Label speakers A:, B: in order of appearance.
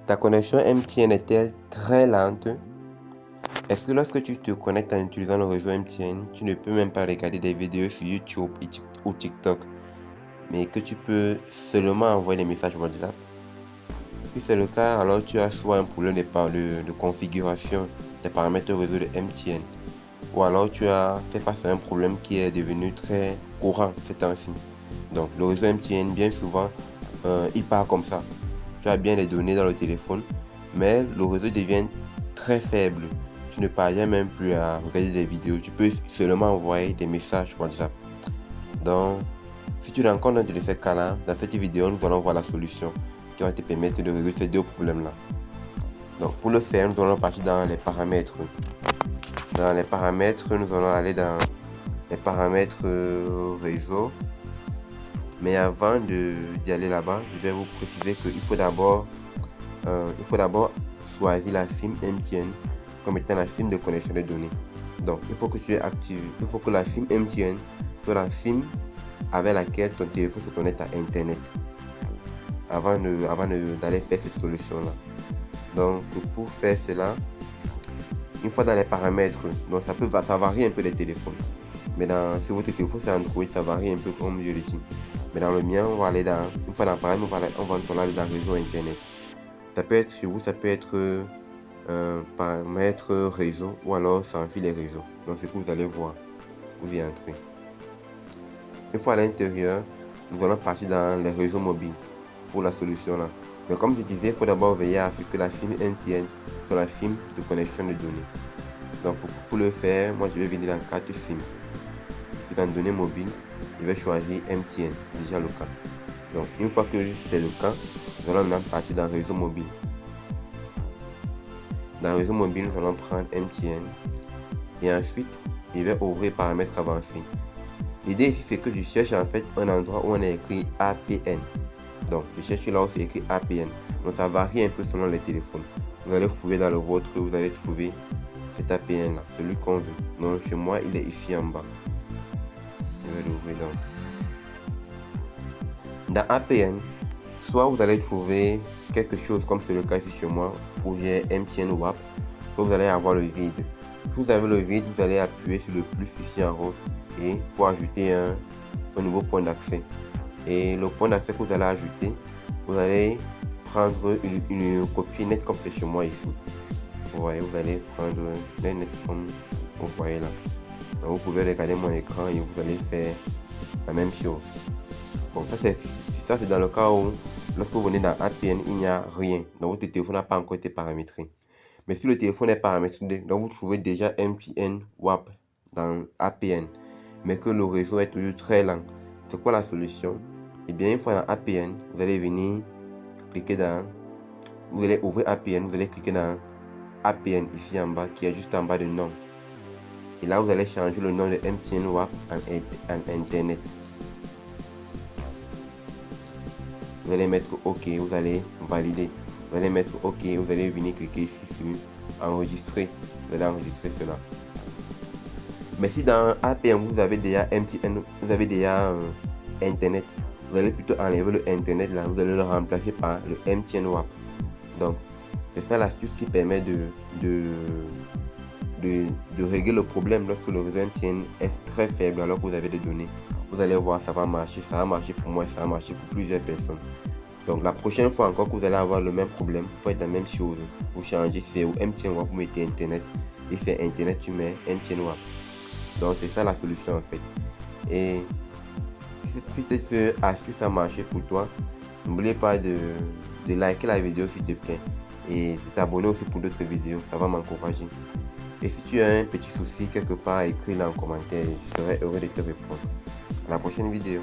A: Ta connexion MTN est-elle très lente? Est-ce que lorsque tu te connectes en utilisant le réseau MTN, tu ne peux même pas regarder des vidéos sur YouTube ou TikTok, mais que tu peux seulement envoyer des messages WhatsApp? Si c'est le cas, alors tu as soit un problème de configuration des paramètres réseau de MTN, ou alors tu as fait face à un problème qui est devenu très courant ces temps-ci. Donc le réseau MTN, bien souvent, il part comme ça. Tu as bien les données dans le téléphone, mais le réseau devient très faible. Tu ne parviens même plus à regarder des vidéos. Tu peux seulement envoyer des messages WhatsApp. Donc, si tu rencontres un de ces cas-là, dans cette vidéo, nous allons voir la solution qui va te permettre de résoudre ces deux problèmes-là. Donc, pour le faire, nous allons partir dans les paramètres. Dans les paramètres, nous allons aller dans les paramètres réseau. Mais avant d'y aller là-bas, je vais vous préciser qu'il faut d'abord choisir la SIM MTN comme étant la SIM de connexion de données. Donc, il faut que tu aies activé, il faut que la SIM MTN soit la SIM avec laquelle ton téléphone se connecte à Internet avant d'aller faire cette solution-là. Donc, pour faire cela, une fois dans les paramètres, donc ça varie un peu des téléphones. Mais si votre téléphone c'est Android, ça varie un peu comme je le dis. Mais dans le mien, on va aller une fois dans le paramètre, on va aller dans le réseau Internet. Ça peut être chez vous, ça peut être un paramètre réseau ou alors sans fil et réseau. Donc, ce que vous allez voir, vous y entrez. Une fois à l'intérieur, nous allons partir dans les réseaux mobiles pour la solution là. Mais comme je disais, il faut d'abord veiller à ce que la SIM MTN soit la SIM de connexion de données. Donc, pour le faire, moi je vais venir dans carte SIM. Ici dans données mobiles, je vais choisir MTN, c'est déjà le cas. Donc, une fois que c'est le cas, nous allons maintenant partir dans le réseau mobile. Dans le réseau mobile, nous allons prendre MTN et ensuite, je vais ouvrir paramètres avancés. L'idée ici, c'est que je cherche en fait un endroit où on a écrit APN. Donc, je cherche là où c'est écrit APN. Donc, ça varie un peu selon les téléphones. Vous allez fouiller dans le vôtre, vous allez trouver cet APN là, celui qu'on veut. Donc, chez moi, il est ici en bas. Je vais l'ouvrir donc. Dans APN, soit vous allez trouver quelque chose comme c'est le cas ici chez moi, où j'ai MTN WAP, soit vous allez avoir le vide. Si vous avez le vide, vous allez appuyer sur le plus ici en haut et pour ajouter un nouveau point d'accès. Et le point d'accès que vous allez ajouter, vous allez prendre une copie nette comme c'est chez moi ici. Vous voyez, vous allez prendre un net comme vous voyez là. Donc, vous pouvez regarder mon écran et vous allez faire la même chose. Bon, ça c'est dans le cas où lorsque vous venez dans APN, il n'y a rien. Donc votre téléphone n'a pas encore été paramétré. Mais si le téléphone est paramétré, donc vous trouvez déjà MTN WAP dans APN, mais que le réseau est toujours très lent. C'est quoi la solution? Eh bien, une fois dans APN, vous allez venir cliquer vous allez ouvrir APN, vous allez cliquer dans APN ici en bas, qui est juste en bas de nom. Et là, vous allez changer le nom de MTN WAP en Internet. Vous allez mettre OK, vous allez valider. Vous allez mettre OK, vous allez venir cliquer ici sur enregistrer. Vous allez enregistrer cela. Mais si dans APN vous avez déjà MTN, vous avez déjà Internet, vous allez plutôt enlever le Internet là, vous allez le remplacer par le MTN WAP. Donc, c'est ça l'astuce qui permet de régler le problème lorsque le réseau MTN est très faible alors que vous avez des données. Vous allez voir, ça va marcher pour moi, ça va marcher pour plusieurs personnes. Donc la prochaine fois encore que vous allez avoir le même problème, vous faites la même chose. Vous changez, c'est au MTN WAP, vous mettez Internet. Et c'est Internet, tu mets MTN WAP. Donc c'est ça la solution en fait. Et si cette astuce a marché pour toi, n'oubliez pas de liker la vidéo s'il te plaît. Et de t'abonner aussi pour d'autres vidéos, ça va m'encourager. Et si tu as un petit souci quelque part, écris-le en commentaire, je serai heureux de te répondre. À la prochaine vidéo.